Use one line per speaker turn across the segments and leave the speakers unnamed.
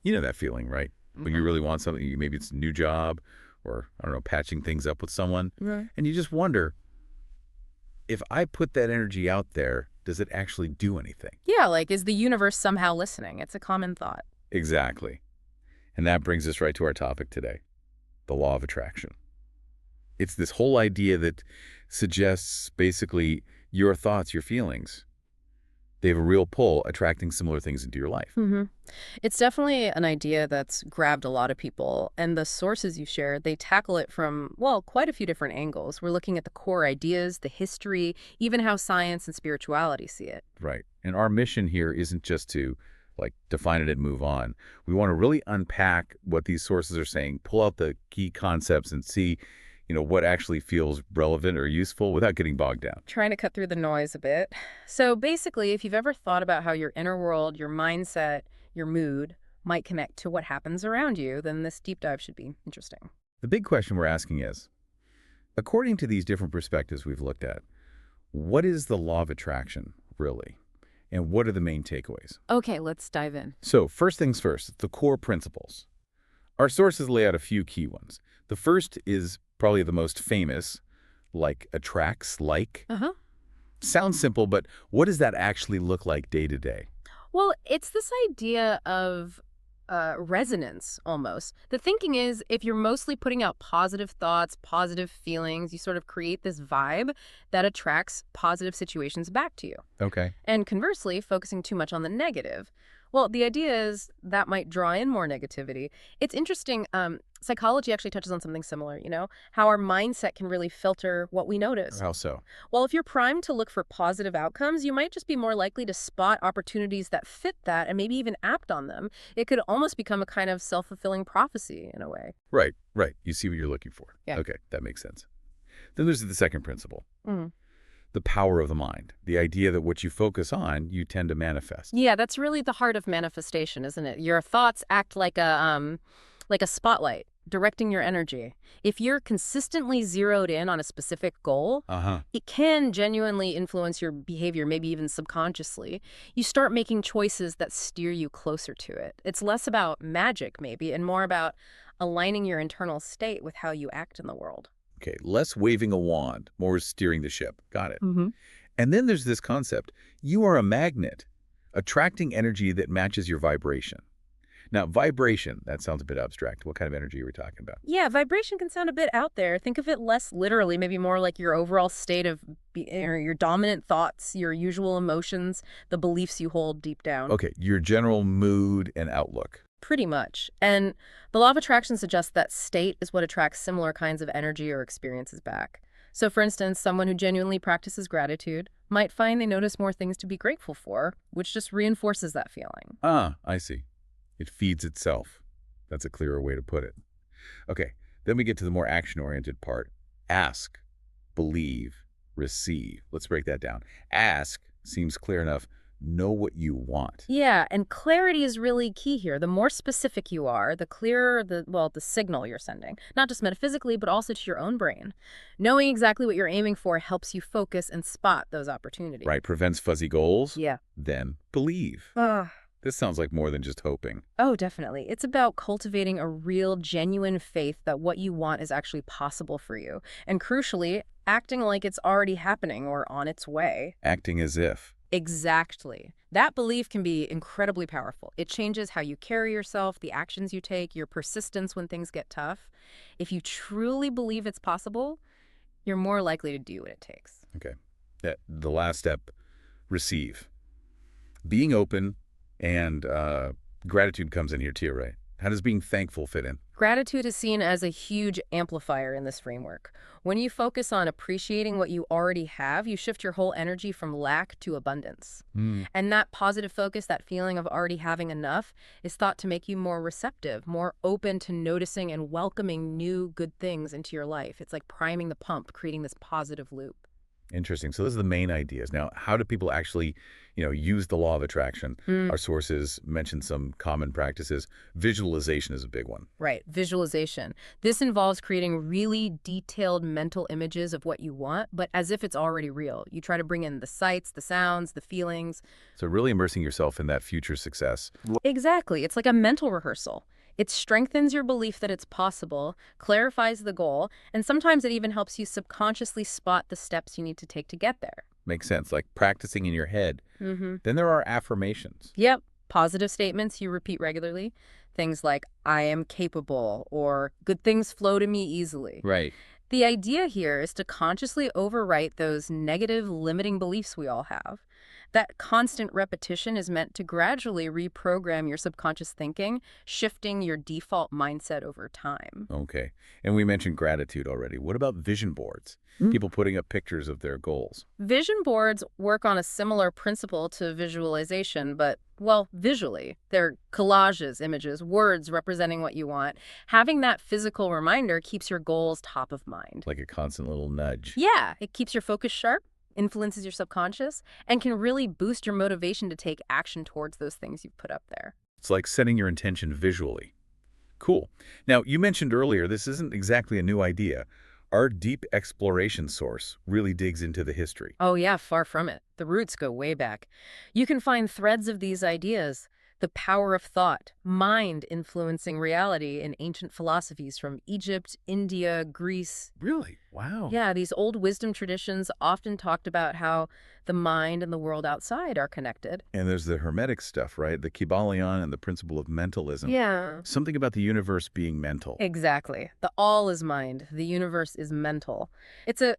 You know that feeling, right? When you
Hmm.
really want something, maybe it's a new job or, I don't know, patching things up with someone.
Right.
And you just wonder, if I put that energy out there, does it actually do anything?
Yeah, like, is the universe somehow listening? It's a common thought.
Exactly. And that brings us right to our topic today, the law of attraction. It's this whole idea that suggests basically your thoughts, your feelings, they have a real pull attracting similar things into your life.
Hmm. It's definitely an idea that's grabbed a lot of people, and the sources you shared, they tackle it from, well, quite a few different angles. We're looking at the core ideas, the history, even how science and spirituality see it.
Right. And our mission here isn't just to define it and move on. We want to really unpack what these sources are saying, pull out the key concepts and see, what actually feels relevant or useful without getting bogged down.
Trying to cut through the noise a bit. So basically, if you've ever thought about how your inner world, your mindset, your mood might connect to what happens around you, then this deep dive should be interesting.
The big question we're asking is, according to these different perspectives we've looked at, what is the law of attraction, really? And what are the main takeaways?
Okay, let's dive in.
So, first things first, the core principles. Our sources lay out a few key ones. The first is probably the most famous, like attracts like.
Uh-huh.
Sounds simple, but what does that actually look like day to day?
Well, it's this idea of resonance almost. The thinking is if you're mostly putting out positive thoughts, positive feelings, you sort of create this vibe that attracts positive situations back to you.
Okay.
And conversely, focusing too much on the negative, well, the idea is that might draw in more negativity. It's interesting. Psychology actually touches on something similar, how our mindset can really filter what we notice.
How so?
Well, if you're primed to look for positive outcomes, you might just be more likely to spot opportunities that fit that and maybe even act on them. It could almost become a kind of self-fulfilling prophecy in a way.
Right, right. You see what you're looking for.
Yeah.
Okay, that makes sense. Then there's the second principle,
Mm.
the power of the mind. The idea that what you focus on, you tend to manifest.
Yeah, that's really the heart of manifestation, isn't it? Your thoughts act like a spotlight, directing your energy. If you're consistently zeroed in on a specific goal,
Uh-huh.
it can genuinely influence your behavior, maybe even subconsciously. You start making choices that steer you closer to it. It's less about magic, maybe, and more about aligning your internal state with how you act in the world.
Okay, less waving a wand, more steering the ship. Got it.
Hmm.
And then there's this concept. You are a magnet, attracting energy that matches your vibration. Now, vibration, that sounds a bit abstract. What kind of energy are we talking about?
Yeah, vibration can sound a bit out there. Think of it less literally, maybe more like your overall state of or your dominant thoughts, your usual emotions, the beliefs you hold deep down.
Okay, your general mood and outlook.
Pretty much. And the law of attraction suggests that state is what attracts similar kinds of energy or experiences back. So, for instance, someone who genuinely practices gratitude might find they notice more things to be grateful for, which just reinforces that feeling.
Ah, I see. It feeds itself. That's a clearer way to put it. Okay, then we get to the more action-oriented part. Ask, believe, receive. Let's break that down. Ask seems clear enough. Know what you want.
Yeah, and clarity is really key here. The more specific you are, the clearer the signal you're sending, not just metaphysically, but also to your own brain. Knowing exactly what you're aiming for helps you focus and spot those opportunities.
Right, prevents fuzzy goals.
Yeah.
Then believe.
Ah.
This sounds like more than just hoping.
Oh, definitely. It's about cultivating a real, genuine faith that what you want is actually possible for you. And crucially, acting like it's already happening or on its way.
Acting as if.
Exactly. That belief can be incredibly powerful. It changes how you carry yourself, the actions you take, your persistence when things get tough. If you truly believe it's possible, you're more likely to do what it takes.
Okay. The last step, receive. Being open and gratitude comes in here too, right? How does being thankful fit in?
Gratitude is seen as a huge amplifier in this framework. When you focus on appreciating what you already have, you shift your whole energy from lack to abundance.
Hmm.
And that positive focus, that feeling of already having enough, is thought to make you more receptive, more open to noticing and welcoming new good things into your life. It's like priming the pump, creating this positive loop.
Interesting. So those are the main ideas. Now, how do people actually, use the law of attraction?
Mm,
Our sources mention some common practices. Visualization is a big one.
right, visualization. This involves creating really detailed mental images of what you want, but as if it's already real. You try to bring in the sights, the sounds, the feelings.
So really immersing yourself in that future success.
Exactly. It's like a mental rehearsal. It strengthens your belief that it's possible, clarifies the goal, and sometimes it even helps you subconsciously spot the steps you need to take to get there.
Makes sense, like practicing in your head.
Mm-hmm.
Then there are affirmations.
Yep. Positive statements you repeat regularly. Things like, I am capable, or good things flow to me easily.
Right.
The idea here is to consciously overwrite those negative limiting beliefs we all have. That constant repetition is meant to gradually reprogram your subconscious thinking, shifting your default mindset over time.
Okay. And we mentioned gratitude already. What about vision boards? People putting up pictures of their goals.
Vision boards work on a similar principle to visualization, but, well, visually. They're collages, images, words representing what you want. Having that physical reminder keeps your goals top of mind.
Like a constant little nudge.
Yeah, it keeps your focus sharp, influences your subconscious, and can really boost your motivation to take action towards those things you've put up there.
It's like setting your intention visually. Cool. Now, you mentioned earlier this isn't exactly a new idea. Our deep exploration source really digs into the history.
Oh yeah, far from it. The roots go way back. You can find threads of these ideas. The power of thought, mind influencing reality in ancient philosophies from Egypt, India, Greece.
Really? Wow.
Yeah, these old wisdom traditions often talked about how the mind and the world outside are connected.
And there's the Hermetic stuff, right? The Kybalion and the principle of mentalism.
Yeah.
Something about the universe being mental.
Exactly. The all is mind. The universe is mental. It's a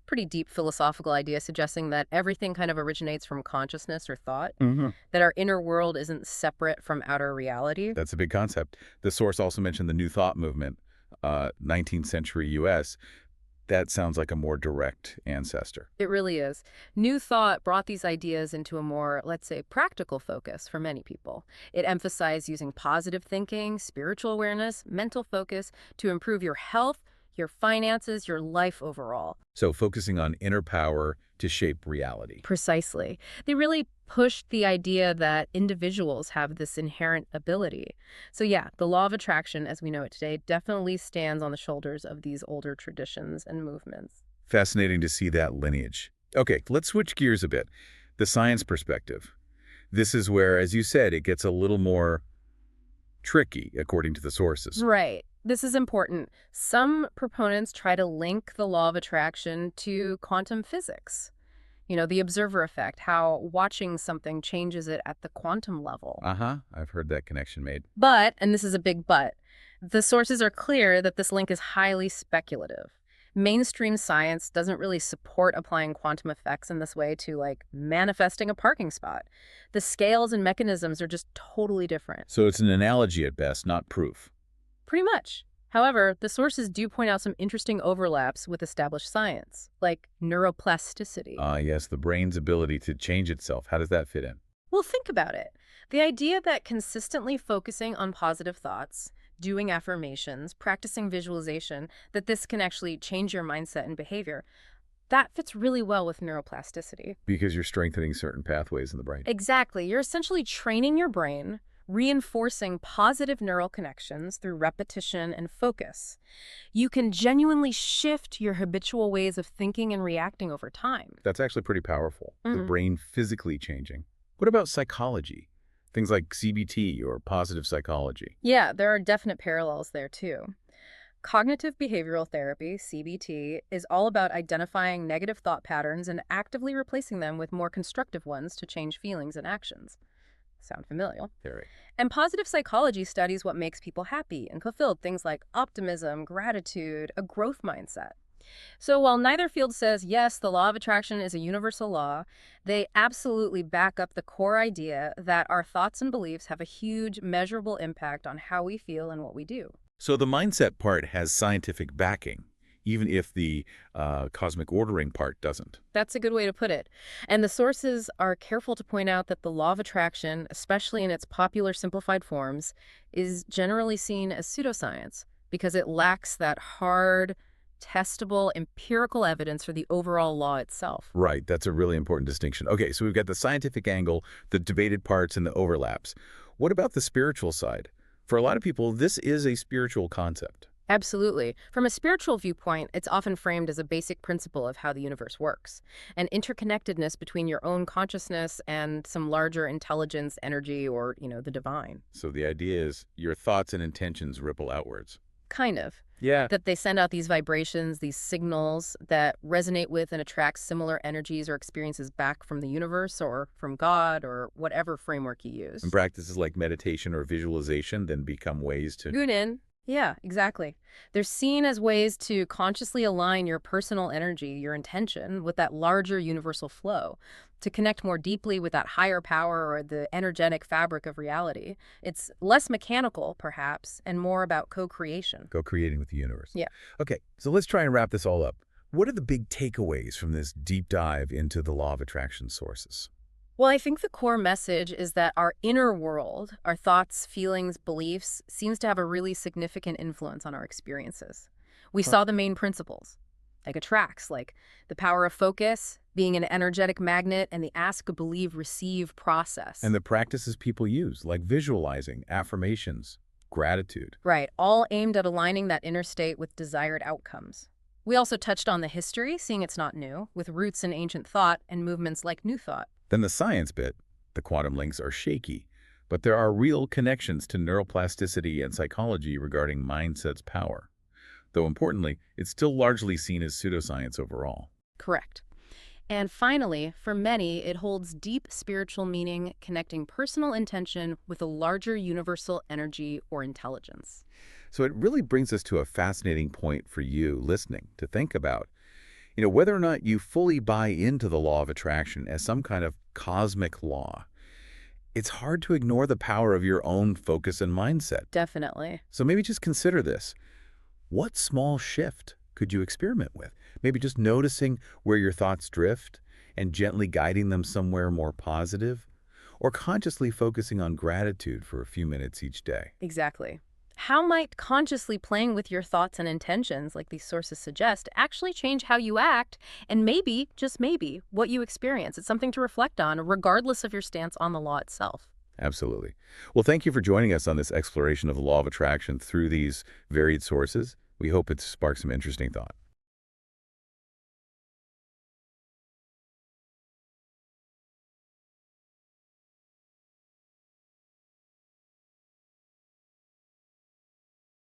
pretty deep philosophical idea suggesting that everything kind of originates from consciousness or thought, that our inner world isn't separate from outer reality.
That's a big concept. The source also mentioned the New Thought movement, 19th century U.S. That sounds like a more direct ancestor.
It really is. New Thought brought these ideas into a more, let's say, practical focus for many people. It emphasized using positive thinking, spiritual awareness, mental focus to improve your health, your finances, your life overall.
So focusing on inner power to shape reality.
Precisely. They really pushed the idea that individuals have this inherent ability. So yeah, the law of attraction, as we know it today, definitely stands on the shoulders of these older traditions and movements.
Fascinating to see that lineage. Okay, let's switch gears a bit. The science perspective. This is where, as you said, it gets a little more tricky, according to the sources.
Right. This is important. Some proponents try to link the law of attraction to quantum physics. The observer effect, how watching something changes it at the quantum level.
Uh-huh. I've heard that connection made.
But, and this is a big but, the sources are clear that this link is highly speculative. Mainstream science doesn't really support applying quantum effects in this way to, like, manifesting a parking spot. The scales and mechanisms are just totally different.
So it's an analogy at best, not proof.
Pretty much. However, the sources do point out some interesting overlaps with established science, like neuroplasticity.
Ah, yes, the brain's ability to change itself. How does that fit in?
Well, think about it. The idea that consistently focusing on positive thoughts, doing affirmations, practicing visualization, that this can actually change your mindset and behavior, that fits really well with neuroplasticity.
Because you're strengthening certain pathways in the brain.
Exactly. You're essentially training your brain, reinforcing positive neural connections through repetition and focus. You can genuinely shift your habitual ways of thinking and reacting over time.
That's actually pretty powerful. The brain physically changing. What about psychology? Things like CBT or positive psychology.
Yeah, there are definite parallels there too. Cognitive behavioral therapy, CBT, is all about identifying negative thought patterns and actively replacing them with more constructive ones to change feelings and actions. Sound familiar?
Very.
And positive psychology studies what makes people happy and fulfilled, things like optimism, gratitude, a growth mindset. So while neither field says, yes, the law of attraction is a universal law, they absolutely back up the core idea that our thoughts and beliefs have a huge, measurable impact on how we feel and what we do.
So the mindset part has scientific backing, even if the cosmic ordering part doesn't.
That's a good way to put it. And the sources are careful to point out that the law of attraction, especially in its popular simplified forms, is generally seen as pseudoscience because it lacks that hard, testable, empirical evidence for the overall law itself.
Right, that's a really important distinction. Okay, so we've got the scientific angle, the debated parts, and the overlaps. What about the spiritual side? For a lot of people, this is a spiritual concept.
Absolutely. From a spiritual viewpoint, it's often framed as a basic principle of how the universe works, an interconnectedness between your own consciousness and some larger intelligence, energy, or, the divine.
So the idea is your thoughts and intentions ripple outwards.
Kind of.
Yeah.
That they send out these vibrations, these signals that resonate with and attract similar energies or experiences back from the universe or from God or whatever framework you use.
And practices like meditation or visualization then become ways to...
Gunin. Yeah, exactly. They're seen as ways to consciously align your personal energy, your intention, with that larger universal flow, to connect more deeply with that higher power or the energetic fabric of reality. It's less mechanical, perhaps, and more about co-creation.
Co-creating with the universe.
Yeah.
Okay, so let's try and wrap this all up. What are the big takeaways from this deep dive into the law of attraction sources?
Well, I think the core message is that our inner world, our thoughts, feelings, beliefs, seems to have a really significant influence on our experiences. We saw the main principles, like attracts, like the power of focus, being an energetic magnet, and the ask, believe, receive process.
And the practices people use, like visualizing, affirmations, gratitude.
Right, all aimed at aligning that inner state with desired outcomes. We also touched on the history, seeing it's not new, with roots in ancient thought and movements like New Thought.
Then the science bit, the quantum links are shaky, but there are real connections to neuroplasticity and psychology regarding mindset's power. Though importantly, it's still largely seen as pseudoscience overall.
Correct. And finally, for many, it holds deep spiritual meaning, connecting personal intention with a larger universal energy or intelligence.
So it really brings us to a fascinating point for you listening to think about. Whether or not you fully buy into the law of attraction as some kind of cosmic law, it's hard to ignore the power of your own focus and mindset.
Definitely.
So maybe just consider this. What small shift could you experiment with? Maybe just noticing where your thoughts drift and gently guiding them somewhere more positive, or consciously focusing on gratitude for a few minutes each day.
Exactly. How might consciously playing with your thoughts and intentions, like these sources suggest, actually change how you act and maybe, just maybe, what you experience? It's something to reflect on, regardless of your stance on the law itself.
Absolutely. Well, thank you for joining us on this exploration of the law of attraction through these varied sources. We hope it sparks some interesting thought.